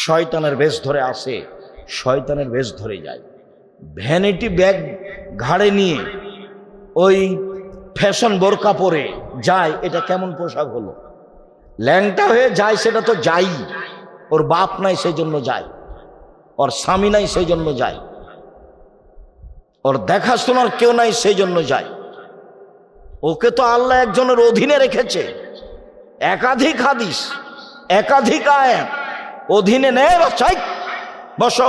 শয়তানের বেশ ধরে আসে, শয়তানের বেশ ধরে যায়। ভ্যানিটি ব্যাগ ঘাড়ে নিয়ে ওই ফ্যাশন বোরকা পরে যায়, এটা কেমন পোশাক হলো? ল্যাংটা হয়ে যায়, সেটা তো যাই, ওর বাপ নাই সেই জন্য যায়, ওর স্বামী নাই সেই জন্য যায়, ওর দেখাশোনার কেউ নাই সেই জন্য যায়। ওকে তো আল্লাহ একজনের অধীনে রেখেছে, একাধিক হাদিস, একাধিক আয়াত অধীনে নেয়, চাই বসো।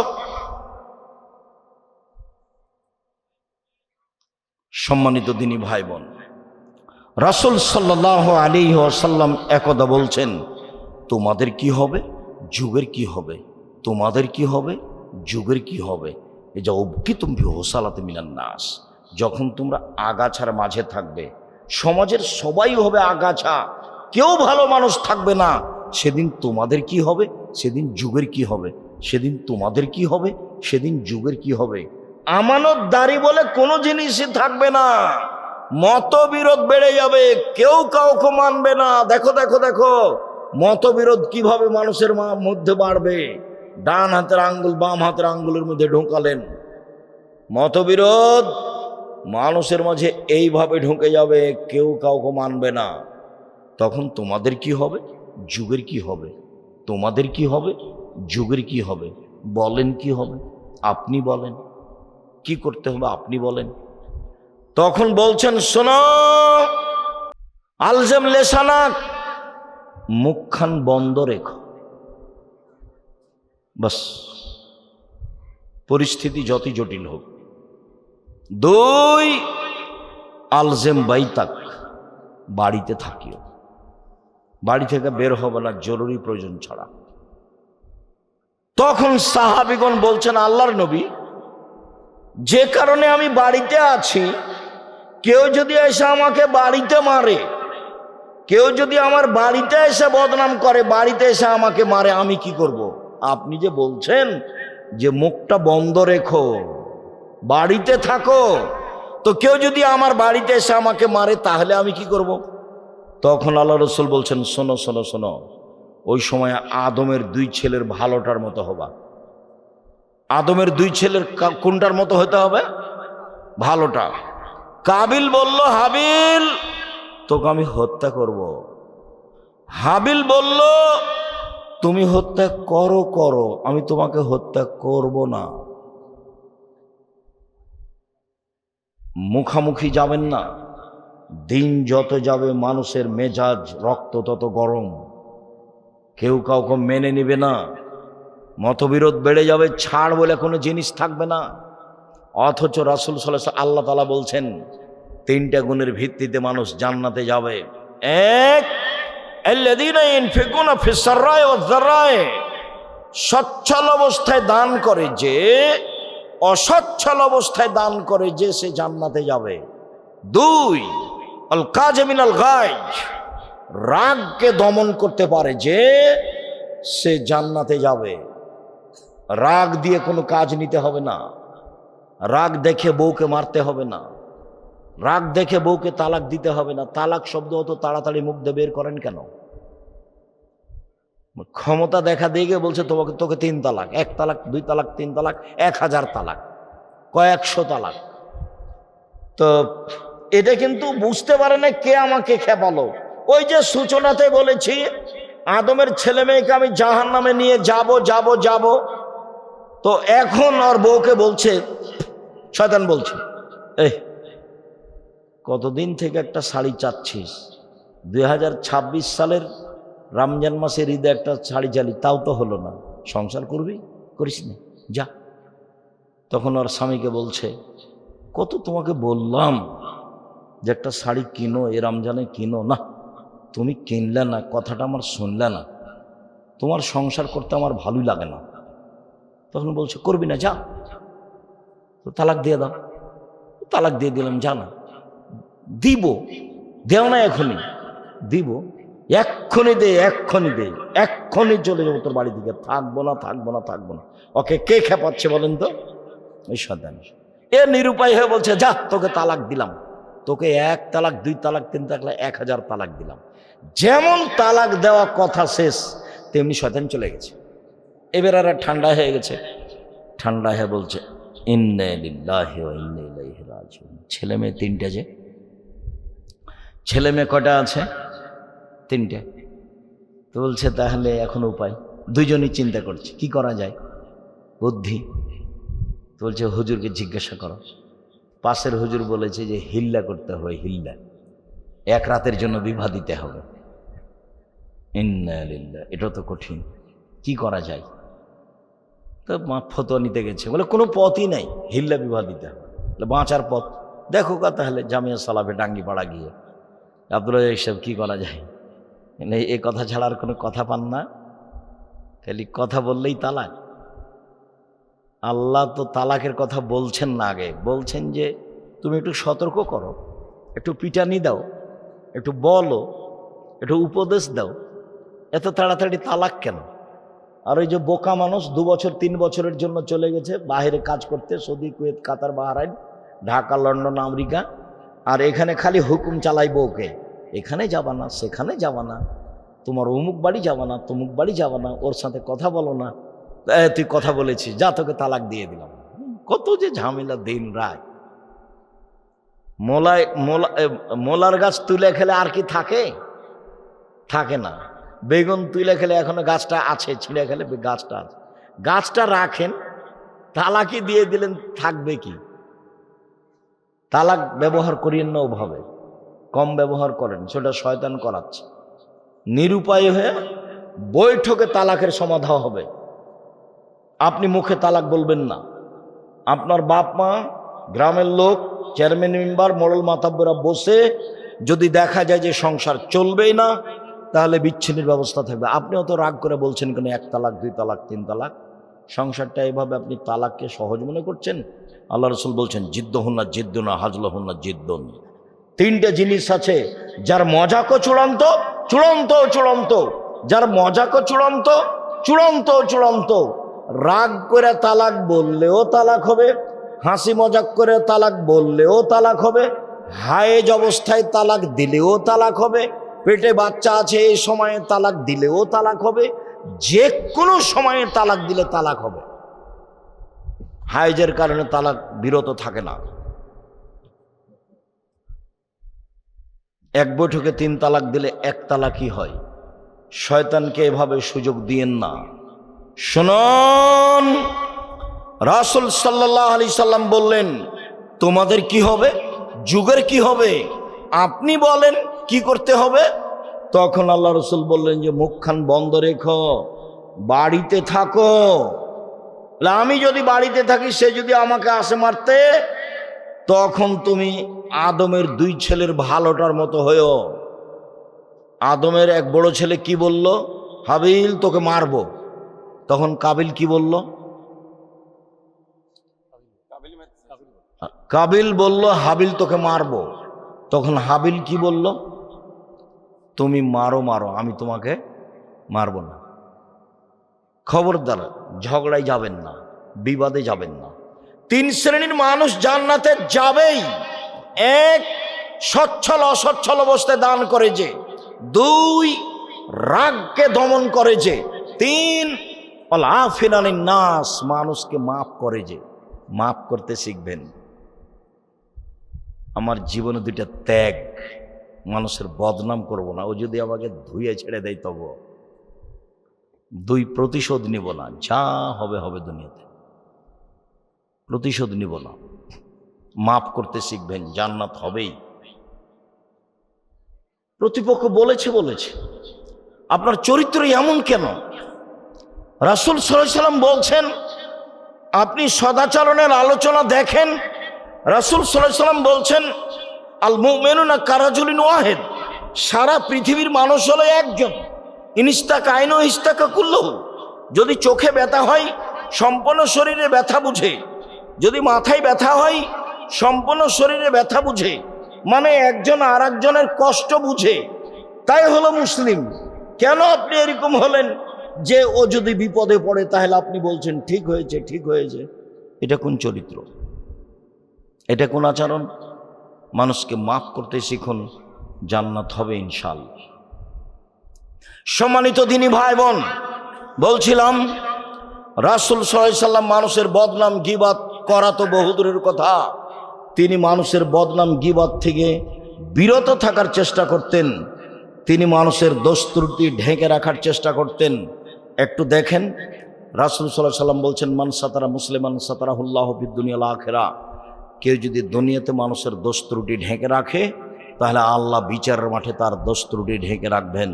সম্মানিত দিনী ভাই বোন, রাসূল সাল্লাল্লাহু আলাইহি ওয়াসাল্লাম একদা বলছেন, তোমাদের কি হবে, যুগের কি হবে, তোমাদের কি হবে, যুগের কি হবে। এই যে অবকিতুম ফি হুসালাতি মিনান নাস, যখন তোমরা আগাছার মাঝে থাকবে, সমাজের সবাই হবে আগাছা, কেউ ভালো মানুষ থাকবে না, সেদিন তোমাদের কি হবে, সেদিন যুগের কি হবে, সেদিন তোমাদের কি হবে, সেদিন যুগের কি হবে। আমানতদারি বলে কোনো জিনিসই থাকবে না, মতবিরোধ বেড়ে যাবে, কেউ কাউকে মানবে না। দেখো দেখো দেখো মতবিরোধ কিভাবে মানুষের মধ্যে বাড়বে। ডান হাতের আঙ্গুল বাম হাতের আঙ্গুলের মধ্যে ঢোকালেন, মতবিরোধ মানুষের মাঝে এইভাবে ঢুকে যাবে, কেউ কাউকে মানবে না। তখন তোমাদের কি হবে, যুগের কি হবে, তোমাদের কি হবে, যুগের কি হবে। বলেন কি হবে, আপনি বলেন কি করতে হবে, আপনি বলেন। তখন বলছেন, শোনো, আলজেম লেসানাক, মুখখান বন্ধ রেখো, বাস, পরিস্থিতি যতই জটিল হোক। দুই, আলজেম বাইতাক, বাড়িতে থাকিও, বাড়ি থেকে বের হবে না জরুরি প্রয়োজন ছাড়া। তখন সাহাবীগণ বলছেন, আল্লাহর নবী, যে কারণে আমি বাড়িতে আছি, কেউ যদি এসে আমাকে বাড়িতে মারে, কেউ যদি আমার বাড়িতে এসে বদনাম করে, বাড়িতে এসে আমাকে মারে, আমি কি করব? আপনি যে বলছেন যে মুখটা বন্ধ রেখো, বাড়িতে থাকো, তো কেউ যদি আমার বাড়িতে এসে আমাকে মারে, তাহলে আমি কি করব? তখন আল্লাহ রসুল বলছেন, শোনো শোনো শোনো, ওই সময় আদমের দুই ছেলের ভালোটার মতো হবা। আদমের দুই ছেলের কোনটার মতো হতে হবে? ভালোটা। কাবিল বলল, হাবিল তোকে আমি হত্যা করব। হাবিল বলল, তুমি হত্যা করো করো, আমি তোমাকে হত্যা করব না। মুখামুখি যাবেন না। দিন যত যাবে মানুষের মেজাজ রক্ত তত গরম, কেউ কাউকে মেনে নিবে না, মতবিরোধ বেড়ে যাবে, ছাড় বলে কোনো জিনিস থাকবে না। অথচ রাসূল সাল্লাল্লাহু আলাইহি ওয়াসাল্লাম, আল্লাহ তাআলা বলছেন, তিনটা গুণের ভিত্তিতে মানুষ জান্নাতে যাবে। এক, আল্লাযীনা ইনফিকুনা ফিস সাররাই ওয়াজ যাররাই, সচ্ছল অবস্থায় দান করে যে, অসচ্ছল অবস্থায় দান করে যে, সে জান্নাতে যাবে। দুই, আল কাযিমিনাল গায়জ, রাগকে দমন করতে পারে যে, সে জান্নাতে যাবে। রাগ দিয়ে কোনো কাজ নিতে হবে না, রাগ দেখে বউকে মারতে হবে না, রাগ দেখে বউকে তালাক দিতে হবে না। তালাক শব্দ অত তাড়াতাড়ি মুখ দিয়ে বের করেন কেন? ক্ষমতা দেখা দিয়ে বলছে তোকে 3 তালাক, 1 তালাক, 2 তালাক, 3 তালাক, 1000 তালাক, কয়েকশো তালাক। তো এটা কিন্তু বুঝতে পারে না কে আমাকে খেপালো। ওই যে সূচনাতে বলেছি, আদমের ছেলে মেয়েকে আমি জাহান্নামে নিয়ে যাব যাব যাব, তো এখন ওর বউকে বলছে, শয়তান বলছে, এই কতদিন থেকে একটা শাড়ি চাচ্ছিস, 2026 সালের রমজান মাসের ঈদে একটা শাড়ি চালি, তাও তো হলো না, সংসার করবি, করিস না, যা। তখন ওর স্বামীকে বলছে, কত তোমাকে বললাম যে একটা শাড়ি কিনো, এ রমজানে কিনো না, তুমি কিনলে না, কথাটা আমার শুনলে না, তোমার সংসার করতে আমার ভালোই লাগে না। তখন বলছে, করবি না, যা, তো তালাক দিয়ে দাও। তালাক দিয়ে দিলাম, যা না, দিব, দেও না এখনই, দিব, এক্ষুনি দে, এক্ষুনি দে, এক্ষুনি চলে যাবো তোর বাড়ি থেকে, থাকবো না থাকবো না থাকবো না। ওকে কে খেপাচ্ছে বলেন তো? ওই শয়তান। এ নিরুপায় হয়ে বলছে, যা, তোকে তালাক দিলাম, তোকে 1 তালাক, 2 তালাক, 3 তালাক, 1000 তালাক দিলাম। যেমন তালাক দেওয়া কথা শেষ, তেমনি শয়তান চলে গেছে। এবার আর ঠান্ডা হয়ে গেছে, ঠান্ডা হয়ে বলছে ইন্না লিল্লাহি ওয়া ইন্না ইলাইহি রাজিউন। ছেলে মেয়ে তিনটে, যে ছেলে মেয়ে কটা আছে? তিনটে। তো বলছে তাহলে এখন উপায়, দুইজনই চিন্তা করছে কি করা যায়, বুদ্ধি। তো বলছে হুজুরকে জিজ্ঞাসা করো। পাশের হুজুর বলেছে যে হিল্লা করতে হবে, হিল্লা, এক রাতের জন্য বিবাহ দিতে হবে। ইন্না লিল্লাহ, এটা তো কঠিন, কি করা যায়? তো মা ফতোয়া নিতে গেছে, বলে কোনো পথই নাই, হিল্লা বিবাহ দিতে হবে, বাঁচার পথ দেখো কা। তাহলে জামিয়া সালাফে ডাঙ্গিপাড়া গিয়ে আব্দুল এইসব কি করা যায়, এই কথা ছাড়া আর কোনো কথা পান না, খালি কথা বললেই তালাক। আল্লাহ তো তালাকের কথা বলছেন না, আগে বলছেন যে তুমি একটু সতর্ক করো, একটু পিটানি দাও, একটু বলো, একটু উপদেশ দাও, এত তাড়াতাড়ি তালাক কেন? আর ওই যে বোকা মানুষ 2 বছর 3 বছরের জন্য চলে গেছে বাইরে কাজ করতে, সৌদি, কুয়েত, কাতার, বাহরাইন, ঢাকা, লন্ডন, আমেরিকা, আর এখানে খালি হুকুম চালাই বউকে, এখানে যাবা না, সেখানে যাবা না, তোমার অমুক বাড়ি যাবা না, তমুক বাড়ি যাবা না, ওর সাথে কথা বলো না, তুই কথা বলেছিস, যা তোকে তালাক দিয়ে দিলাম। কত যে ঝামেলা দিন রাত। মোলার গাছ তুলে খেলে আর কি থাকে? থাকে না। বেগুন তুলে খেলে এখনো গাছটা আছে, ছিঁড়ে খেলে গাছটা আছে, গাছটা রাখেন, তালাকই দিয়ে দিলেন, থাকবে কি? তালাক ব্যবহার করিয়েন না ওভাবে, কম ব্যবহার করেন, সেটা শয়তান করাচ্ছে। নিরুপায় হয়ে বৈঠকে তালাকের সমাধান হবে। আপনি মুখে তালাক বলবেন না, আপনার বাপ মা, গ্রামের লোক, চেয়ারম্যান, মেম্বার, মোড়ল মাতাব্বরা বসে যদি দেখা যায় যে সংসার চলবেই না, তাহলে বিচ্ছিন্নের ব্যবস্থা থাকবে। আপনিও তো রাগ করে বলছেন কেন 1 তালাক, 2 তালাক, 3 তালাক, সংসারটা এভাবে আপনি তালাককে সহজ মনে করছেন। আল্লাহ রসুল বলছেন জিদ্দুহুন্না জিদ্দুনা হাজলুহুন্না জিদ্দুন। 3টে জিনিস আছে যার মজাকও চূড়ান্ত, চূড়ান্ত চূড়ান্ত, যার মজাকও চূড়ান্ত, চূড়ান্ত চূড়ান্ত। রাগ করে তালাক বললেও তালাক হবে, হাসি মজাক করে তালাক বললেও তালাক হবে, হায়েজ অবস্থায় তালাক দিলেও তালাক হবে, পেটে বাচ্চা আছে এই সময়ে তালাক দিলেও তালাক হবে, যে কোনো সময়ে তালাক দিলে তালাক হবে। হায়েজের কারণে তালাক বিরত থাকে না। এক বৈঠকে 3 তালাক দিলে 1 তালাকই হয়। শয়তানকে এভাবে সুযোগ দিয়েন না। শুনুন, রাসূল সাল্লাল্লাহু আলাইহি সাল্লাম বললেন তোমাদের কি হবে, যুগের কি হবে, আপনি বলেন কি করতে হবে। তখন আল্লাহ রসুল বললেন যে মুখখান বন্ধ রেখো, বাড়িতে থাকো। আমি যদি বাড়িতে থাকি, সে যদি আমাকে আসে মারতে, তখন তুমি আদমের 2 ছেলের ভালোটার মতো হয়েও। আদমের এক বড় ছেলে কি বলল, হাবিল তোকে মারবো। তখন কাবিল কি বলল, কাবিল বলল হাবিল তোকে মারবো। তখন হাবিল কি বলল, তুমি মারো মারো, আমি তোমাকে মারবো না। খবরদার ঝগড়ায় যাবেন না, বিবাদে যাবেন না। 3 শ্রেণীর মানুষ জান্নাতে যাবেই। 1, সচ্ছল অসচ্ছল অবস্থায় দান করে যে। 2, রাগকে দমন করে যে। 3, আফিনানিন নাস, মানুষকে মাফ করে যে। মাফ করতে শিখবেন। আমার জীবনে 2টা ত্যাগ, মানুষের বদনাম করব না, ও যদি আমাকে ধুয়ে ছেড়ে দেয় তবু। 2, প্রতিশোধ নিব না, যা হবে হবে দুনিয়াতে, প্রতিশোধ নিব না। মাফ করতে শিখবেন, জান্নাত হবেই। প্রতিপক্ষ বলেছে আপনার চরিত্র এমন কেন? রাসূল সাল্লাল্লাহু আলাইহি সাল্লাম বলছেন আপনি সদাচরণের আলোচনা দেখেন। রাসূল সাল্লাল্লাহু আলাইহি সাল্লাম বলছেন আল মুমিনুনা কারাজুলিন ওয়াহিদ, সারা পৃথিবীর মানুষ হলো একজন। ইনিস্তাকা আইনু ইস্তাকা কুল্লুহু, যদি চোখে ব্যথা হয় সম্পূর্ণ শরীরে ব্যথা বুঝে, যদি মাথায় ব্যথা হয় সম্পূর্ণ শরীরে ব্যথা বুঝে, মানে একজন আর একজনের কষ্ট বুঝে, তাই হলো মুসলিম। কেন আপনি এরকম হলেন যে ও যদি বিপদে পড়ে তাহলে আপনি বলছেন ঠিক হয়েছে ঠিক হয়েছে? এটা কোন চরিত্র? এটা কোন আচরণ? মানুষকে মাফ করতে শিখুন, জান্নাত হবে ইনশাআল্লাহ। সম্মানিত দিনী ভাই বোন, বলছিলাম রাসূল সাল্লাল্লাহু আলাইহি সাল্লাম মানুষের বদনাম গীবাত করা তো বহুদূরের কথা, তিনি মানুষের বদনাম গীবাত থেকে বিরত থাকার চেষ্টা করতেন। তিনি মানুষের দোষ ত্রুটি ঢেকে রাখার চেষ্টা করতেন। একটু দেখেন, রাসূল সাল্লাল্লাহু আলাইহি সাল্লাম বলছেন, মান সাতারা মুসলিমান সাতারাহুল্লাহু ফিদ দুনিয়া ওয়াল আখিরা। কেউ যদি দুনিয়াতে মানুষের দোষ ত্রুটি ঢেকে রাখে, তাহলে আল্লাহ বিচারের মাঠে তার দোষ ত্রুটি ঢেকে রাখবেন।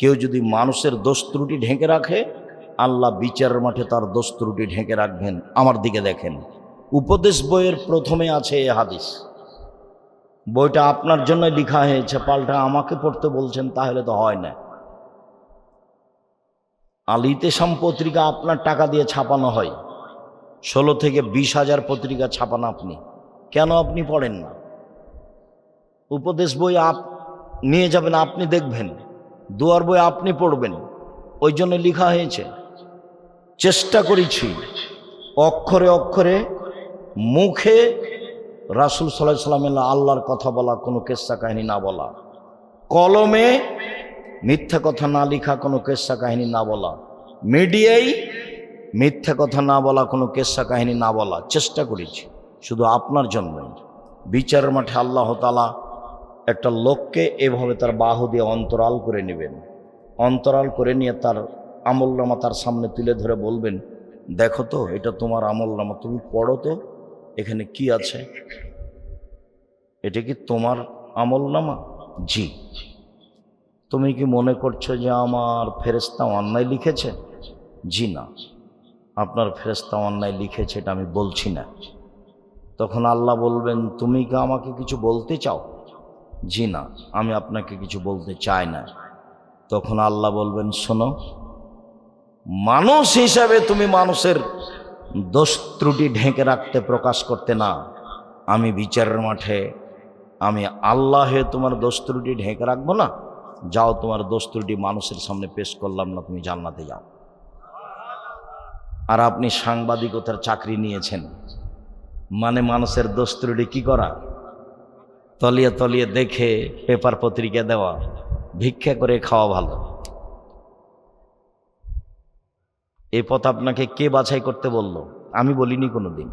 কেউ যদি মানুষের দোষ ত্রুটি ঢেকে রাখে, আল্লাহ বিচারের মাঠে তার দোষ ত্রুটি ঢেকে রাখবেন। আমার দিকে দেখেন, উপদেশ বইয়ের প্রথমে আছে এই হাদিস। বইটা আপনার জন্য লেখা হয়েছে, পাল্টা আমাকে পড়তে বলছেন, তাহলে তো হয় না। আল ইতিসাম পত্রিকা আপনার টাকা দিয়ে ছাপানো হয়, 16 থেকে 20,000 পত্রিকা ছাপান আপনি। কেন আপনি পড়েন না? উপদেশ বই নিয়ে যাবেন, আপনি দেখবেন। দুয়ার বই আপনি পড়বেন, ওই জন্য লেখা হয়েছে। চেষ্টা করেছি অক্ষরে অক্ষরে মুখে রাসূল সাল্লাল্লাহু আলাইহি সাল্লামের আল্লাহর কথা বলা, কোনো কিস্সা কাহিনী না বলা, কলমে মিথ্যা কথা না লেখা, কোনো কিস্সা কাহিনী না বলা, মিডিয়ায় মিথ্যা কথা না বলা, কোনো কিস্সা কাহিনী না বলা। চেষ্টা করেছি শুধু আপনার জন্যই। বিচারের মাঠে আল্লাহ তাআলা একটা লোককে এভাবে তার বাহু দিয়ে অন্তরাল করে নেবেন। অন্তরাল করে নিয়ে তার আমলনামা তার সামনে তুলে ধরে বলবেন, দেখো তো এটা তোমার আমলনামা, তুমি পড়ো তো এখানে কি আছে। এটা কি তোমার আমলনামা? জি। তুমি কি মনে করছো যে আমার ফেরেশতা অন্যায় লিখেছে? জি না, আপনার ফেরেশতা অন্যায় লিখেছে এটা আমি বলছি না। তখন আল্লাহ বলবেন, তুমি কি আমাকে কিছু বলতে চাও? জি না, আমি আপনাকে কিছু বলতে চাই না। তখন আল্লাহ বলবেন, শোনো, মানুষ হিসাবে তুমি মানুষের দোষ ত্রুটি ঢেকে রাখতে, প্রকাশ করতে না। আমি বিচারের মাঠে আমি আল্লাহ হয়ে তোমার দোষ ত্রুটি ঢেকে রাখবো না। যাও, তোমার দোষ ত্রুটি মানুষের সামনে পেশ করলাম না, তুমি জান্নাতে যাও। আর আপনি সাংবাদিকতার চাকরি নিয়েছেন, মানে মানুষের দোষ ত্রুটি কি করা, তলিয়ে তলিয়ে দেখে পেপার পত্রিকা দেওয়া, ভিক্ষা করে খাওয়া ভালো। এই পথ আপনাকে কে বাছাই করতে বলল? আমি বলিনি কোনোদিন।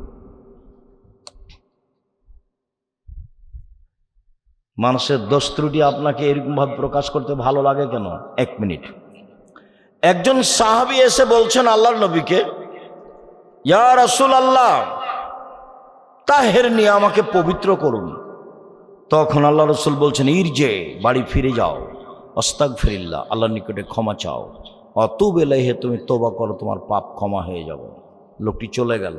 মানুষের দোষ ত্রুটি আপনাকে এরকমভাবে প্রকাশ করতে ভালো লাগে কেন? 1 মিনিট। একজন সাহাবী এসে বলছেন আল্লাহর নবীকে, ইয়া রাসূলুল্লাহ, তাহেরনি, আমাকে পবিত্র করুন। তখন আল্লাহ রাসূল বলছেন, ইরজে, বাড়ি ফিরে যাও, আস্তাগফিরুল্লাহ, আল্লাহর নিকটে ক্ষমা চাও, অতুব ইলাইহি, তুমি তওবা করো, তোমার পাপ ক্ষমা হয়ে যাবে। লোকটি চলে গেল।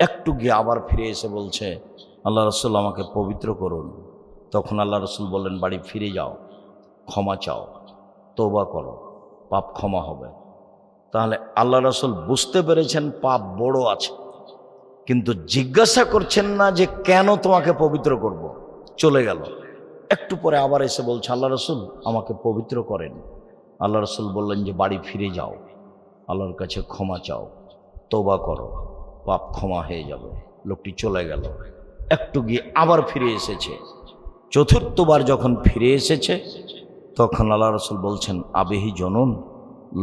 একটু গিয়ে আবার ফিরে এসে বলছে, আল্লাহ রাসূল, আমাকে পবিত্র করুন। তখন আল্লাহ রাসূল বললেন, বাড়ি ফিরে যাও, ক্ষমা চাও, তওবা করো, পাপ ক্ষমা হবে। তাহলে আল্লাহ রাসূল বুঝতে পেরেছেন পাপ বড় আছে, কিন্তু জিজ্ঞাসা করছেন না যে কেন তোমাকে পবিত্র করব। চলে গেল। একটু পরে আবার এসে বলছে, আল্লাহ রাসূল, আমাকে পবিত্র করেন। আল্লাহ রাসূল বললেন যে বাড়ি ফিরে যাও, আল্লাহর কাছে ক্ষমা চাও, তওবা করো, পাপ ক্ষমা হয়ে যাবে। লোকটি চলে গেল। একটু গিয়ে আবার ফিরে এসেছে। চতুর্থবার যখন ফিরে এসেছে, তখন আল্লাহ রাসূল বলছেন, আবেহি জনন,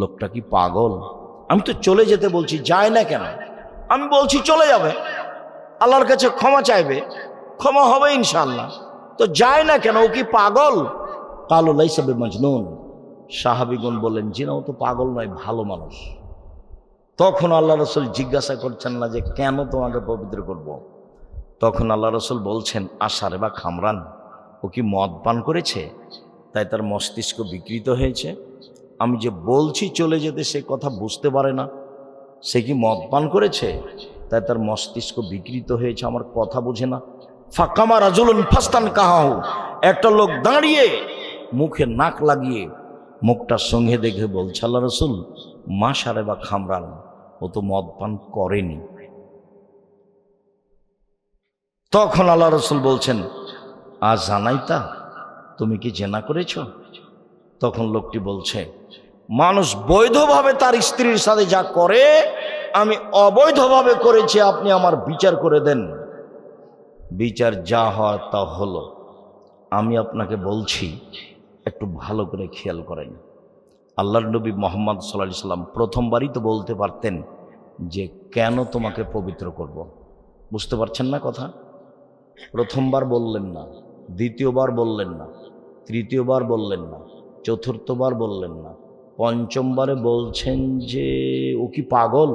লোকটা কি পাগল? আমি তো চলে যেতে বলছি, যায় না কেন? আমি বলছি চলে যাবে, আল্লাহর কাছে ক্ষমা চাইবে, ক্ষমা হবে ইনশাআল্লাহ, তো যায় না কেন? ও কি পাগল? কালু লাইসা বিমাজনুন। সাহাবীগণ বললেন, জি না, ও তো পাগল নয়, ভালো মানুষ। তখন আল্লাহ রাসূল জিজ্ঞাসা করছেন না যে কেন তোমাকে পবিত্র করব। তখন আল্লাহ রাসূল বলছেন, আশারে বা খামরান, ও কি মদ পান করেছে, তাই তার মস্তিষ্ক বিকৃত হয়েছে। আমি যে বলছি চলে যেতে, সে কথা বুঝতে পারে না। সে কি মদ পান করেছে, তাই তার মস্তিষ্ক বিকৃত হয়েছে, আমার কথা বোঝে না। ফাকামা রাজুলুন ফাস্তান কাহাহু, একটা লোক দাঁড়িয়ে মুখে নাক লাগিয়ে মুখটা সঙ্গে দেখে বলছে, আল্লাহ রাসূল, মাশারে বা খামরান, ও তো মদ পান করেনি। তখন আল্লাহ রাসূল বলছেন, আজ জানাইতা, তুমি কি জেনা করেছ? তখন লোকটি বলছে, মানুষ বৈধভাবে তার স্ত্রীর সাথে যা করে আমি অবৈধভাবে করেছি, আপনি আমার বিচার করে দেন। বিচার যা হয় তা হলো। আমি আপনাকে বলছি, একটু ভালো করে খেয়াল করেন। আল্লাহর নবী মুহাম্মদ সাল্লাল্লাহু আলাইহি সাল্লাম প্রথমবারই তো বলতে পারতেন, যে কেন তোমাকে পবিত্র করব। বুঝতে পারছেন না কথা? প্রথমবার বললেন না, দ্বিতীয়বার বললেন না, তৃতীয়বার বললেন না, চতুর্থবার বললেন না, পঞ্চমবারে বলছেন যে ও কি পাগল,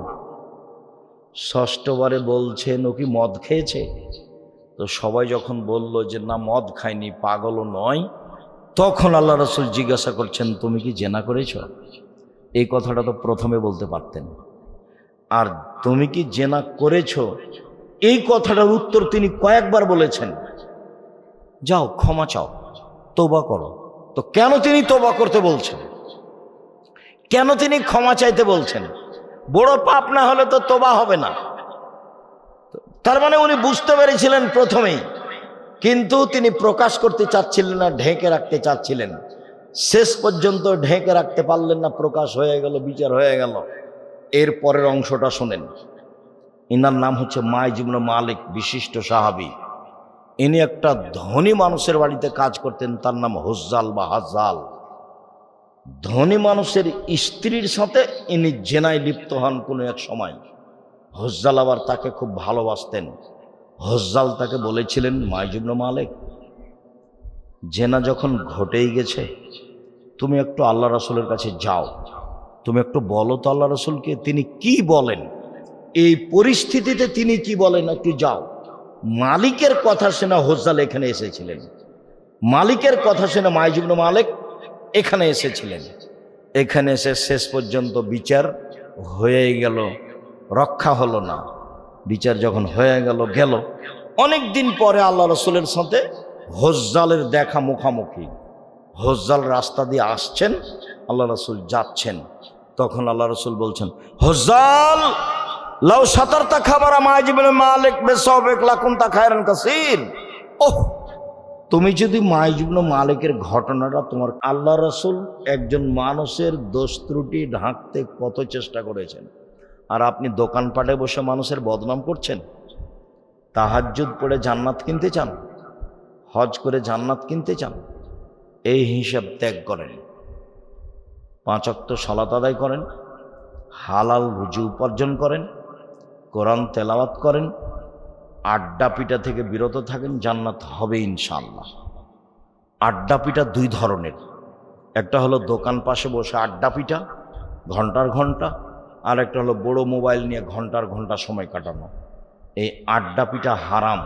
ষষ্ঠবারে বলছেন ও কি মদ খেয়েছে। তো সবাই যখন বলল যে না মদ খায়নি, পাগলও নয়, তখন আল্লাহ রাসূল জিজ্ঞাসা করছেন তুমি কি জেনা করেছ? এই কথাটা তো প্রথমে বলতে পারতেন। আর তুমি কি জেনা করেছ এই কথাটার উত্তর তিনি কয়েকবার বলেছেন। যাও ক্ষমা চাও, তওবা করো। তো কেন তিনি তওবা করতে বলছেন, কেন তিনি ক্ষমা চাইতে বলছেন? বড় পাপ না হলে তো তওবা হবে না। তার মানে উনি বুঝতে পেরেছিলেন প্রথমেই, কিন্তু তিনি প্রকাশ করতে চাচ্ছিলেন না, ঢেকে রাখতে চাচ্ছিলেন। শেষ পর্যন্ত ঢেকে রাখতে পারলেন না, প্রকাশ হয়ে গেল, বিচার হয়ে গেল। এর পরের অংশটা শোনেন। ইনার নাম হচ্ছে মাইজ ইবনে মালিক, বিশিষ্ট সাহাবী। ইনি একটা ধনী মানুষের বাড়িতে কাজ করতেন, তার নাম হুজ্জাল বা হাজ্জাল। ধনী মানুষের স্ত্রীর সাথে ইনি জেনায় লিপ্ত হন কোনো এক সময়। হুজ্জাল আবার তাকে খুব ভালোবাসতেন। হুজ্জাল তাকে বলেছিলেন, মাইজ ইবনে মালিক, জেনা যখন ঘটেই গেছে, তুমি একটু আল্লাহ রাসূলের কাছে যাও, তুমি একটু বলো তো আল্লাহ রাসূলকে তিনি কি বলেন, এই পরিস্থিতিতে তিনি কি বলেন, একটু যাও। মালিকের কথা শুনে হুজ্জাল এখানে এসেছিলেন, মালিকের কথা শুনে মাইজ ইবনে মালিক এখানে এসেছিলেন। এখানে এসে শেষ পর্যন্ত বিচার হয়ে গেল, রক্ষা হলো না। বিচার যখন হয়ে গেল, অনেক দিন পরে আল্লাহ রাসূলের সাথে হুজ্জালের দেখা মুখামুখি। হুজ্জাল রাস্তা দিয়ে আসছেন, আল্লাহ রাসূল যাচ্ছেন। তখন আল্লাহ রাসূল বলছেন, হুজ্জাল লাউ সাতারতা খাবারা মাইজ ইবনে মালিক বিসাওবিক লাকুনতা খায়রান কাসীর। ওহ, তুমি যদি মাইজ ইবনে মালিকের ঘটনাটা তোমার, আল্লাহ রাসূল একজন মানুষের দোষ ত্রুটি ঢাকতে কত চেষ্টা করেছেন, আর আপনি দোকানপাটে বসে মানুষের বদনাম করছেন। তাহাজ্জুদ পড়ে জান্নাত কিনতে চান, হজ করে জান্নাত কিনতে চান, এই হিসাব ত্যাগ করেন, 5 ওয়াক্ত সালাত আদায় করেন, হালাল রুজি উপার্জন করেন, কোরআন তেলাওয়াত করেন, আড্ডা পিটা থেকে বিরত থাকেন, জান্নাত হবে ইনশাআল্লাহ। আড্ডা পিটা 2 ধরনের, একটা হলো দোকান পাশে বসে আড্ডা পিটা ঘন্টার ঘন্টা, আর একটা হলো বড় মোবাইল নিয়ে ঘন্টার ঘন্টা সময় কাটানো। এই আড্ডা পিটা হারাম।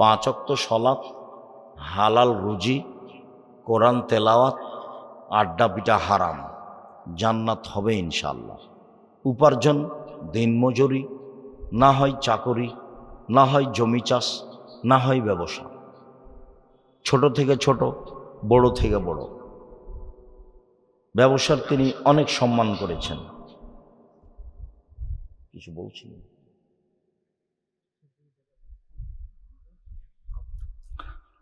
5 ওয়াক্ত সালাত, হালাল রুজি, কোরআন তেলাওয়াত, আড্ডা পিটা হারাম, জান্নাত হবে ইনশাআল্লাহ। উপার্জন দিনমজুরি, না হয় চাকরি, না হয় জমি চাষ, না হয় ব্যবসা, ছোট থেকে ছোট, বড় থেকে বড়। ব্যবসার তিনি অনেক সম্মান করেছেন। কিছু বলছিলেন?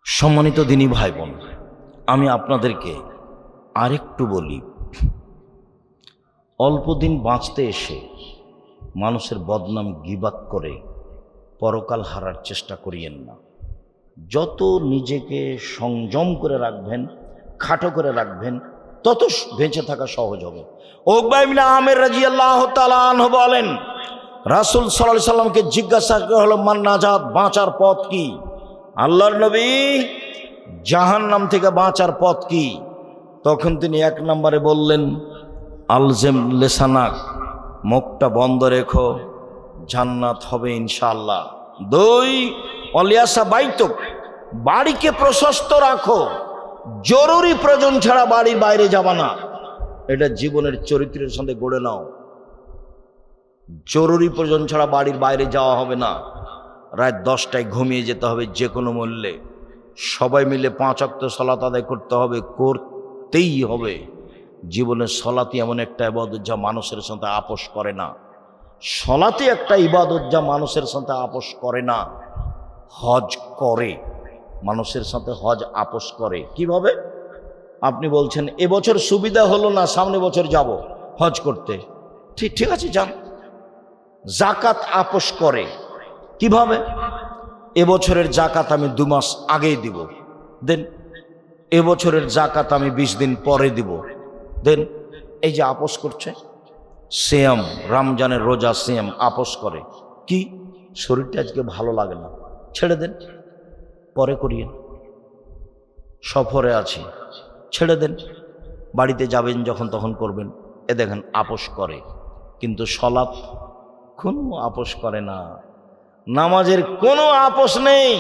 সম্মানিত দিনী ভাই বোন, আমি আপনাদেরকে আরেকটু বলি, অল্প দিন বাঁচতে এসে মানুষের বদনাম গীবাত করে পরকাল হারার চেষ্টা করিয়েন না। যত নিজেকে সংযম করে রাখবেন, খাটো করে রাখবেন, তত বেঁচে থাকা সহজ হবে। উকবা ইবনে আমির রাদিয়াল্লাহু তাআলা আনহু বলেন, রাসূল সাল্লাল্লাহু আলাইহি সাল্লামকে জিজ্ঞাসা করা হলো, মান নাজাত, বাঁচার পথ কি? আল্লাহর নবী, জাহান্নাম থেকে বাঁচার পথ কি? তখন তিনি 1 নম্বরে বললেন, আলজেম লেসানাক, মুখটা বন্ধ রেখো, জান্নাত হবে ইনশাআল্লাহ। 2, অলিয়াসা বাইতুক, বাড়িকে প্রশস্ত রাখো, জরুরি প্রয়োজন ছাড়া বাড়ির বাইরে যাবা না। এটা জীবনের চরিত্রের সাথে গড়ে নাও। জরুরি প্রয়োজন ছাড়া বাড়ির বাইরে যাওয়া হবে না। রাত 10টায় ঘুমিয়ে যেতে হবে যে কোনো মূল্যে। সবাই মিলে 5 ওয়াক্ত সালাত আদায় করতে হবে, করতেই হবে। জীবনের সলাতি এমন একটা ইবাদত যা মানুষের সাথে আপোষ করে না। সলাতি একটা ইবাদত যা মানুষের সাথে আপোষ করে না। হজ করে, মানুষের সাথে হজ আপোষ করে। কিভাবে? আপনি বলছেন এবছর সুবিধা হলো না, সামনে বছর যাব হজ করতে, ঠিক আছে যান। জাকাত আপোষ করে। কিভাবে? এবছরের জাকাত আমি 2 মাস আগেই দিব, দেন। এবছরের জাকাত আমি 20 দিন পরে দিব, দেন। এই যে আপোষ করছে। সিয়াম, রমজানের রোজা সিয়াম আপোষ করে, কি শরীরটা আজকে ভালো লাগে না, ছেড়ে দেন, পরে করিয়েন। সফরে আছি, ছেড়ে দেন, বাড়িতে যাবেন যখন তখন করবেন। এ দেখেন আপোষ করে, কিন্তু সলাৎ কোনো আপোষ করে না। নামাজের কোনো আপোষ নেই।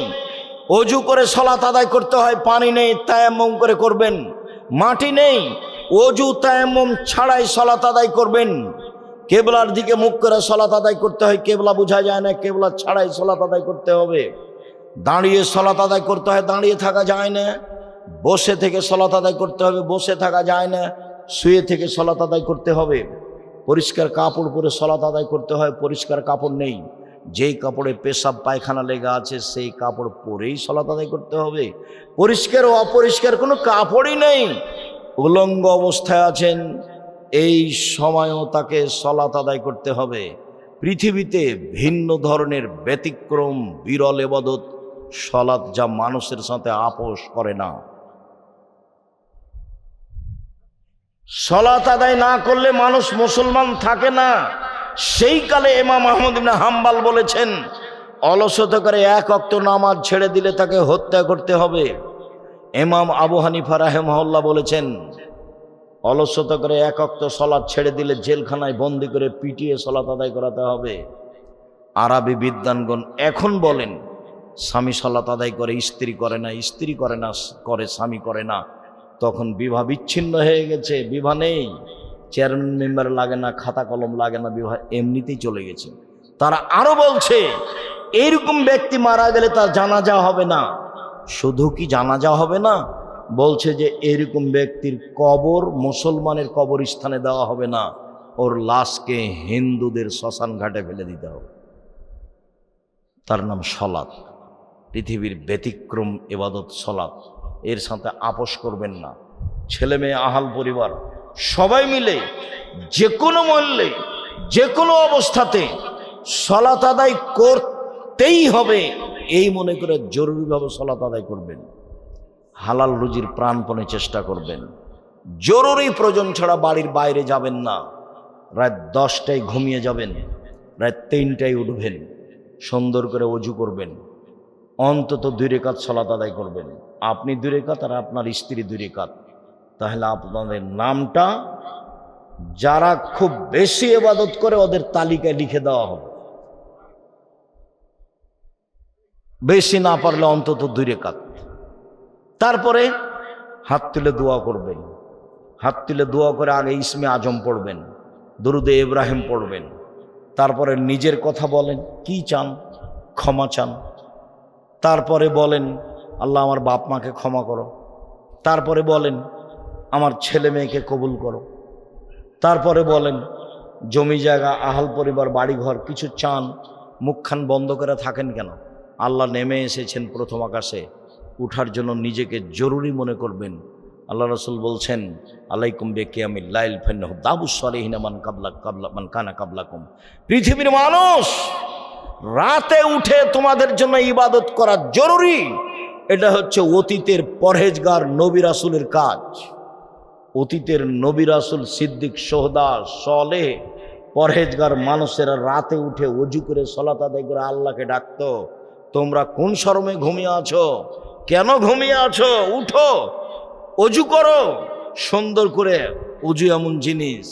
অজু করে সলাত আদায় করতে হয়, পানি নেই, তায়াম্মুম করে করবেন। মাটি নেই, অজু তায়াম্মুম ছাড়াই সলাত আদায় করবেন। কেবলার দিকে মুখ করে সলাত আদায় করতে হয়, কেবলা বোঝা যায় না, কেবলা ছাড়াই সলাত আদায় করতে হবে। দাঁড়িয়ে সলাত আদায় করতে হয়, দাঁড়িয়ে থাকা যায় না। বসে থেকে সলাত আদায় করতে হবে, বসে থাকা যায় না। শুয়ে থেকে সলাত আদায় করতে হবে। পরিষ্কার কাপড় পরে সলাত আদায় করতে হয়, পরিষ্কার কাপড় নেই। যেই কাপড়ে পেশাব পায়খানা লেগে আছে সেই কাপড় পরেই সলাত আদায় করতে হবে। পরিষ্কার ও অপরিষ্কার কোনো কাপড়ই নেই, উলঙ্গ অবস্থায় আছেন, এই সময়ও তাকে সলাত আদায় করতে হবে। পৃথিবীতে ভিন্ন ধরনের ব্যতিক্রম বিরল ইবাদত সলাত, যা মানুষের সাথে আপোষ করে না। সলাত আদায় না করলে মানুষ মুসলমান থাকে না। সেই কালে ইমাম আহমদ ইবনে হাম্বল বলেছেন, অলসতা করে এক ওয়াক্ত নামাজ ছেড়ে দিলে তাকে হত্যা করতে হবে। ইমাম আবু হানিফা রাহিমাহুল্লাহ বলেছেন, অলসতা করে এক ওয়াক্ত সলাত ছেড়ে দিলে জেলখানায় বন্দি করে পিটিয়ে সলাত আদায় করাতে হবে। আরবি বিদ্বানগণ এখন বলেন, স্বামী সলাত আদায় করে, স্ত্রী করে না, স্ত্রী করে না, করে স্বামী করে না, তখন বিবাহ বিচ্ছিন্ন হয়ে গেছে, বিবাহ নেই, চেয়ারম্যান মেম্বার লাগে না, খাতা কলম লাগে না, বিবাহ এমনিতেই চলে গেছে। তারা আরো বলছে, এইরকম ব্যক্তি মারা গেলে তার জানাজা হবে না। শুধু কি জানাজা হবে না, বলছে যে এরকম ব্যক্তির কবর মুসলমানের কবরস্থানে দেওয়া হবে না, ওর লাশকে হিন্দুদের শ্মশান ঘাটে ফেলে দিতে হবে। তার নাম সলাত। পৃথিবীর ব্যতিক্রম ইবাদত সলাত, এর সাথে আপোষ করবেন না। ছেলে মেয়ে, আহাল পরিবার সবাই মিলে যে কোনো মূল্যে, যে কোনো অবস্থাতে সলাত আদায় করতেই হবে, এই মনে করে জরুরিভাবে সলাত আদায় করবেন। হালাল রুজির প্রাণপণে চেষ্টা করবেন। জরুরি প্রয়োজন ছাড়া বাড়ির বাইরে যাবেন না। রাত 10টায় ঘুমিয়ে যাবেন, রাত 3টায় উঠবেন, সুন্দর করে অজু করবেন, অন্তত 2 রাকাত সলাত আদায় করবেন। আপনি 2 রাকাত আর আপনার স্ত্রী 2 রাকাত। তাহলে আপনাদের নামটা যারা খুব বেশি ইবাদত করে ওদের তালিকায় লিখে দেওয়া হবে। বেশি না পারলে অন্তত 2 রাকাত। তারপরে হাত তুলে দোয়া করবেন। হাত তুলে দোয়া করে আগে ইসমে আজম পড়বেন, দরুদে ইব্রাহিম পড়বেন। তারপরে নিজের কথা বলেন, কি চান, ক্ষমা চান। তারপরে বলেন, আল্লাহ আমার বাপ মাকে ক্ষমা করো। তারপরে বলেন, আমার ছেলে মেয়েকে কবুল করো। তারপরে বলেন, জমি জায়গা, আহাল পরিবার, বাড়িঘর কিছু চান। মুখখান বন্ধ করে থাকেন কেন? আল্লাহ নেমে এসেছেন প্রথম আকাশে, উঠার জন্য নিজেকে জরুরি মনে করবেন। আল্লাহ রাসূল বলছেন, আলাইকুম বিকিয়ামিল লাইল ফান্নাহু দাবুস সালিহিনা মান কানা কাবলাকুম। পৃথিবীর মানুষ, রাতে উঠে তোমাদের জন্য ইবাদত করা জরুরি। এটা হচ্ছে অতীতের পরহেজগার নবী রাসূলের কাজ। অতীতের নবী রাসূল, সিদ্দিক, সোহদা, সালেহ, পরহেজগার মানুষেরা রাতে উঠে ওযু করে সালাত আদায় করে আল্লাহকে ডাকতো। তোমরা কোন শরমে ঘুমিয়ে আছো? কেন ঘুমিয়ে আছো? উঠো, অজু করো সুন্দর করে। অজু এমন জিনিস,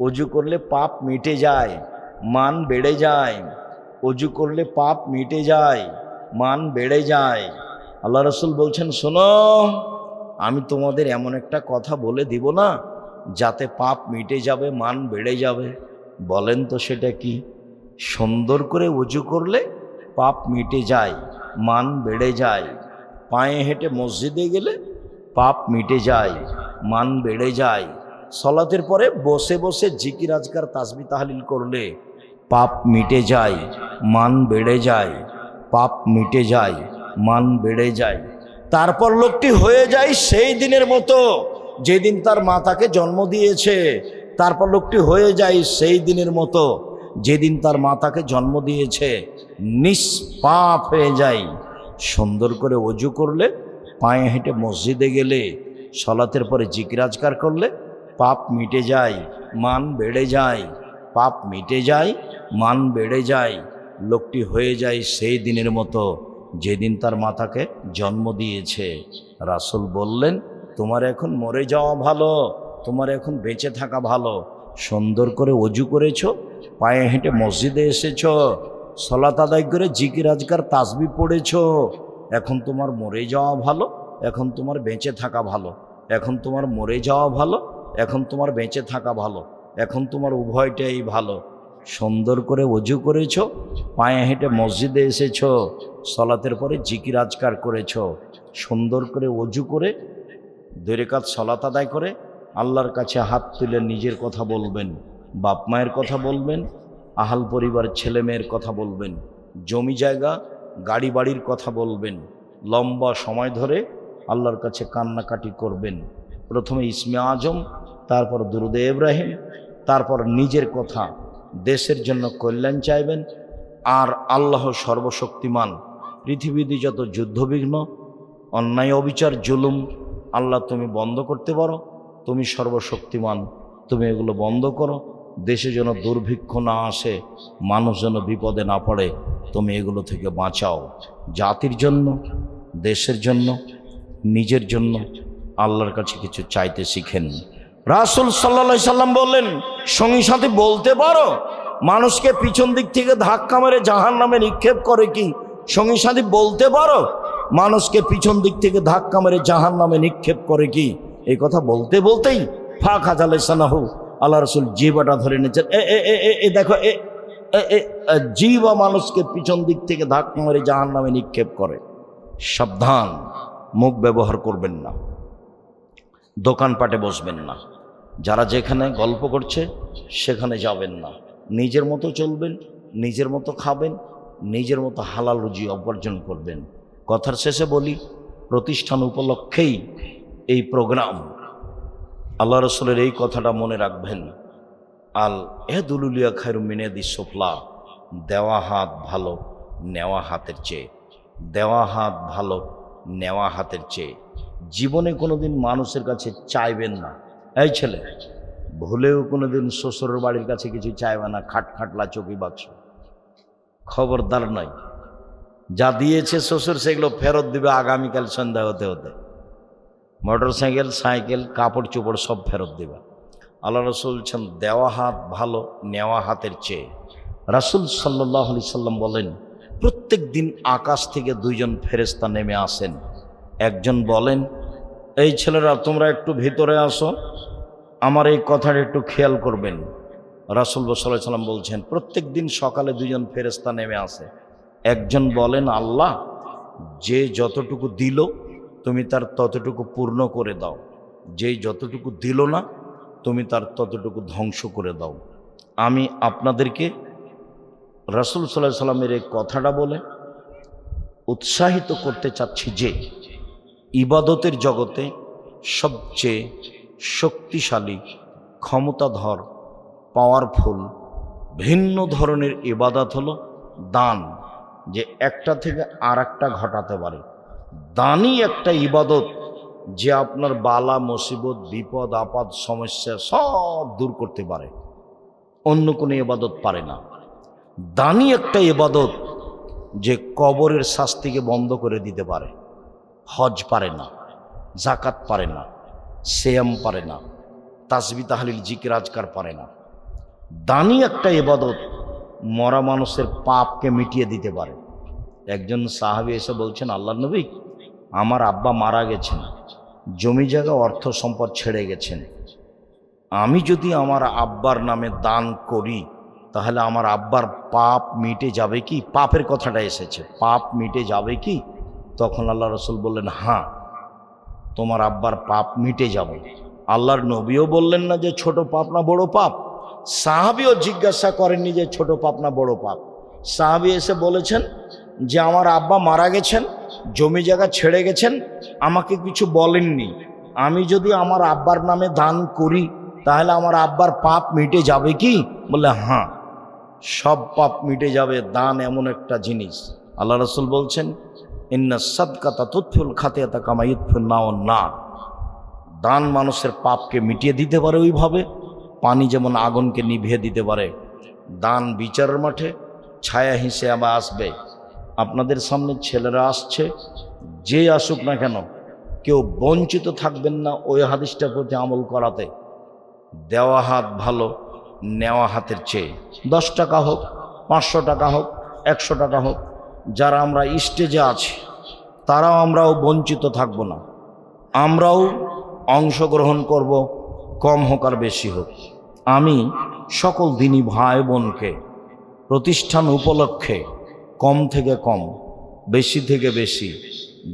অজু করলে পাপ মিটে যায়, মান বেড়ে যায়। অজু করলে পাপ মিটে যায়, মান বেড়ে যায়। আল্লাহ রাসূল বলছেন, শোনো, আমি তোমাদের এমন একটা কথা বলে দিব না যাতে পাপ মিটে যাবে, মান বেড়ে যাবে। বলেন তো সেটা কি? সুন্দর করে অজু করলে পাপ মিটে যায়, মান বেড়ে যায়। পায়ে হেঁটে মসজিদে গেলে পাপ মিটে যায়, মান বেড়ে যায়। সলাতের পরে বসে বসে জিকির আজকার তাসবিহ তাহলিল করলে পাপ মিটে যায়, মান বেড়ে যায়। পাপ মিটে যায়, মান বেড়ে যায়। তারপর লোকটি হয়ে যায় সেই দিনের মতো যেদিন তার মাতাকে জন্ম দিয়েছে। তারপর লোকটি হয়ে যায় সেই দিনের মতো যেদিন তার মাতাকে জন্ম দিয়েছে, নিষ্পাপ হয়ে যায়। সুন্দর করে অজু করলে, পায়ে হেঁটে মসজিদে গেলে, সলাতের পরে জিকির আজকার করলে পাপ মিটে যায়, মান বেড়ে যায়, পাপ মিটে যায়, মান বেড়ে যায়। লোকটি হয়ে যায় সেই দিনের মতো যেদিন তার মাতাকে জন্ম দিয়েছে। রাসূল বললেন, তোমার এখন মরে যাওয়া ভালো, তোমার এখন বেঁচে থাকা ভালো। সুন্দর করে অজু করেছো, পায়ে হেঁটে মসজিদে এসেছো, সালাত আদায় করে জিকির আজকার তাসবিহ পড়েছো। এখন তোমার মরে যাওয়া ভালো, এখন তোমার বেঁচে থাকা ভালো। এখন তোমার মরে যাওয়া ভালো, এখন তোমার বেঁচে থাকা ভালো। এখন তোমার উভয়টাই ভালো। সুন্দর করে অজু করেছো, পায়ে হেঁটে মসজিদে এসেছো, সালাতের পরে জিকির আজকার করেছো। সুন্দর করে অজু করে 2 রাকাত সালাত আদায় করে আল্লাহর কাছে হাত তুলে নিজের কথা বলবেন, বাপ মায়ের কথা বলবেন, আহাল পরিবার ছেলে মেয়ের কথা বলবেন, জমি জায়গা গাড়ি বাড়ির কথা বলবেন। লম্বা সময় ধরে আল্লাহর কাছে কান্নাকাটি করবেন। প্রথমে ইসমে আজম, তারপর দুরুদে ইব্রাহিম, তারপর নিজের কথা, দেশের জন্য কল্যাণ চাইবেন। আর আল্লাহ সর্বশক্তিমান, পৃথিবীতে যত যুদ্ধবিঘ্ন, অন্যায় অবিচার জুলুম, আল্লাহ তুমি বন্ধ করতে পারো, তুমি সর্বশক্তিমান, তুমি এগুলো বন্ধ করো। দেশে যেন দুর্ভিক্ষ না আসে, মানুষ যেন বিপদে না পড়ে, তুমি এগুলো থেকে বাঁচাও। জাতির জন্য, দেশের জন্য, নিজের জন্য আল্লাহর কাছে কিছু চাইতে শিখেন। রাসূল সাল্লাল্লাহু আলাইহি সাল্লাম বললেন, সঙ্গী সাথী বলতে পারো মানুষকে পিছন দিক থেকে ধাক্কা মেরে জাহান্নামে নিক্ষেপ করে কি? সঙ্গী সাথী বলতে পারো মানুষকে পিছন দিক থেকে ধাক্কা মেরে জাহান্নামে নিক্ষেপ করে কি? এই কথা বলতে বলতেই ফাঁকা জালেসানাহু, আল্লাহ রাসূল জিহ্বাটা ধরে নিয়েছেন। দেখো, জিহ্বা মানুষকে পিছন দিক থেকে ধাক্কা মেরে জাহান্নামে নিক্ষেপ করে। সাবধান, মুখ ব্যবহার করবেন না, দোকানপাটে বসবেন না, যারা যেখানে গল্প করছে সেখানে যাবেন না। নিজের মতো চলবেন, নিজের মতো খাবেন, নিজের মতো হালাল রুজি উপার্জন করবেন। কথার শেষে বলি, প্রতিষ্ঠান উপলক্ষেই এই প্রোগ্রাম। আল্লাহ রাসূলের এই কথাটা মনে রাখবেন, আল এহদুলুলিয়া খায়রুম মিন ইয়াদিস সুফলা, দেওয়া হাত ভালো নেওয়া হাতের চেয়ে, দেওয়া হাত ভালো নেওয়া হাতের চেয়ে। জীবনে কোনোদিন মানুষের কাছে চাইবেন না। এই ছেলে, ভুলেও কোনোদিন শ্বশুরের বাড়ির কাছে কিছু চাইবে না, খাটখাটলা চৌকি বাক্স, খবরদার নয়। যা দিয়েছে শ্বশুর সেগুলো ফেরত দিবে আগামীকাল সন্ধ্যা হতে হতে। মোটর সাইকেল, সাইকেল, কাপড় চোপড় সব ফেরত দিবে। আল্লাহ রাসূল বলছেন, দেওয়া হাত ভালো নেওয়া হাতের চেয়ে। রাসূল সাল্লাল্লাহু আলাইহি সাল্লাম বলেন, প্রত্যেক দিন আকাশ থেকে 2 জন ফেরেশতা নেমে আসেন। একজন বলেন, এই ছেলেরা তোমরা একটু ভিতরে আসো, আমার এই কথাটা একটু খেয়াল করবেন। রাসূল সাল্লাল্লাহু আলাইহি সাল্লাম বলছেন, প্রত্যেক দিন সকালে 2 জন ফেরেশতা নেমে আসে। একজন বলেন, আল্লাহ যে যতটুকু দিল তুমি তার ততটুকু পূর্ণ করে দাও, যে যতটুকু দিল না তুমি তার ততটুকু ধ্বংস করে দাও। আমি আপনাদেরকে রাসূল সাল্লাল্লাহু আলাইহি সাল্লামের এই কথাটা বলে উৎসাহিত করতে চাচ্ছি যে ইবাদতের জগতে সবচেয়ে শক্তিশালী, ক্ষমতাধর, পাওয়ারফুল ভিন্ন ধরনের ইবাদত হলো দান, যে একটা থেকে আর একটা ঘটাতে পারে। দানই একটা ইবাদত যে আপনার বালা মুসিবত, বিপদ আপদ, সমস্যা সব দূর করতে পারে, অন্য কোনো ইবাদত পারে না। দানই একটা ইবাদত যে কবরের শাস্তিকে বন্ধ করে দিতে পারে। হজ পারে না, জাকাত পারে না, সিয়াম পারে না, তাসবিহ তাহলিল জিকির আজকার পারে না। দানই একটা ইবাদত মরা মানুষের পাপকে মিটিয়ে দিতে পারে। একজন সাহাবী এসে বলছেন, আল্লাহর নবী, আমার আব্বা মারা গেছেন, জমি জায়গা অর্থ সম্পদ ছেড়ে গেছেন, আমি যদি আমার আব্বার নামে দান করি তাহলে আমার আব্বার পাপ মিটে যাবে কি? পাপের কথাটা এসেছে, পাপ মিটে যাবে কি? তখন আল্লাহ রাসূল বললেন, হ্যাঁ, তোমার আব্বার পাপ মিটে যাবে। আল্লাহর নবীও বললেন না যে ছোট পাপ না বড় পাপ। সাহাবীও জিজ্ঞাসা করেননি যে ছোট পাপ না বড় পাপ। সাহাবী এসে বলেছেন যে আমার আব্বা মারা গেছেন, জমি জায়গা ছেড়ে গেছেন, আমাকে কিছু বলেননি, আমি যদি আমার আব্বার নামে দান করি তাহলে আমার আব্বার পাপ মিটে যাবে কি? বললে হ্যাঁ, সব পাপ মিটে যাবে। দান এমন একটা জিনিস, আল্লাহ রাসূল বলছেন, ইন্না সাদকাতা তুতফিউল খাতিয়াতা কামা ইউতফিউন নার। দান মানুষের পাপকে মিটিয়ে দিতে পারে ওইভাবে পানি যেমন আগুনকে নিভিয়ে দিতে পারে, দান বিচারের মাঠে ছায়া হিসেবে আসবে। আপনাদের সামনে ছেলেরা আসছে, যে আসুক না কেন কেউ বঞ্চিত থাকবেন না ওই হাদিসটার প্রতি আমল করাতে। দেওয়া হাত ভালো নেওয়া হাতের চেয়ে। 10 টাকা হোক, 500 টাকা হোক, 100 টাকা হোক, যারা আমরা স্টেজে আছি আমরাও বঞ্চিত থাকব না। আমরাও অংশগ্রহণ করব, কম হোক আর বেশি হোক। আমি সকল দিনী ভাই বোনকে প্রতিষ্ঠান উপলক্ষে কম থেকে কম, বেশি থেকে বেশি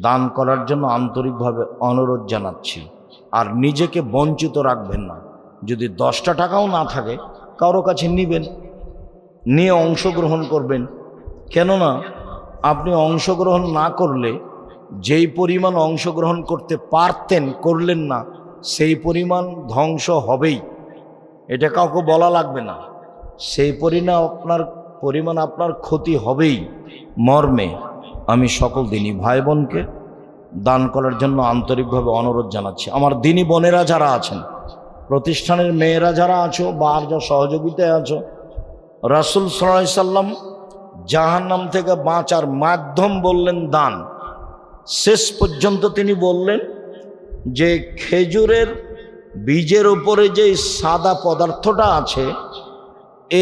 দান করার জন্য আন্তরিকভাবে অনুরোধ জানাচ্ছি। আর নিজেকে বঞ্চিত রাখবেন না। যদি 10টা টাকাও না থাকে কারো কাছে নিবেন, নিয়ে অংশগ্রহণ করবেন। কেননা আপনি অংশগ্রহণ না করলে যেই পরিমাণ অংশগ্রহণ করতে পারতেন করলেন না, সেই পরিমাণ ধ্বংস হবেই, এটা কাউকে বলা লাগবে না। সেই পরিমাণ আপনার ক্ষতি হবেই। মর্মে আমি সকল দিনী ভাই বোনকে দান করার জন্য আন্তরিকভাবে অনুরোধ জানাচ্ছি। আমার দিনী বোনেরা যারা আছেন, প্রতিষ্ঠানের মেয়েরা যারা আছো বা আর যা সহযোগিতায় আছো, রাসূল সাল্লাল্লাহু আলাইহি সাল্লাম জাহান্নাম থেকে বাঁচার মাধ্যম বললেন দান। শেষ পর্যন্ত তিনি বললেন যে খেজুরের বীজের উপরে যে সাদা পদার্থটা আছে,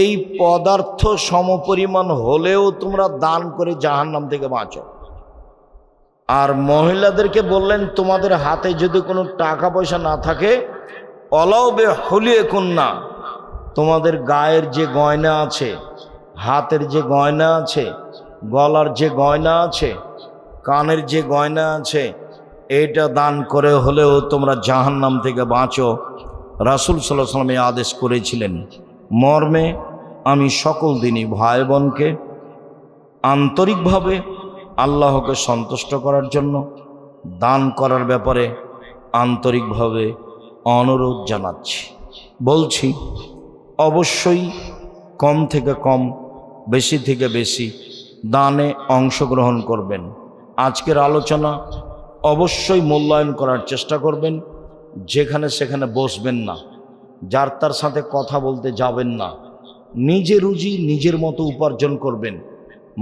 এই পদার্থ সমপরিমাণ হলেও তোমরা দান করে জাহান্নাম থেকে বাঁচো। আর মহিলাদেরকে বললেন তোমাদের হাতে যদি কোনো টাকা পয়সা না থাকে, অলাও বে হলিয়ে কন্যা, তোমাদের গায়ের যে গয়না আছে, হাতের যে গয়না আছে, গলার যে গয়না আছে, কানের যে গয়না আছে, এইটা দান করে হলেও তোমরা জাহান্নাম থেকে বাঁচো। রাসূল সাল্লাল্লাহু আলাইহি ওয়াসাল্লাম এই আদেশ করেছিলেন। মর্মে আমি সকল দিনই ভাই বোনকে আন্তরিকভাবে আল্লাহকে সন্তুষ্ট করার জন্য দান করার ব্যাপারে আন্তরিকভাবে অনুরোধ জানাচ্ছি। বলছি অবশ্যই কম থেকে কম, বেশি থেকে বেশি দানে অংশগ্রহণ করবেন। আজকের আলোচনা অবশ্যই মূল্যায়ন করার চেষ্টা করবেন। যেখানে সেখানে বসবেন না, যার তার সাথে কথা বলতে যাবেন না। নিজে রুজি নিজের মতো উপার্জন করবেন,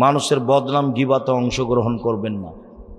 মানুষের বদনাম গিবাতে অংশগ্রহণ করবেন না।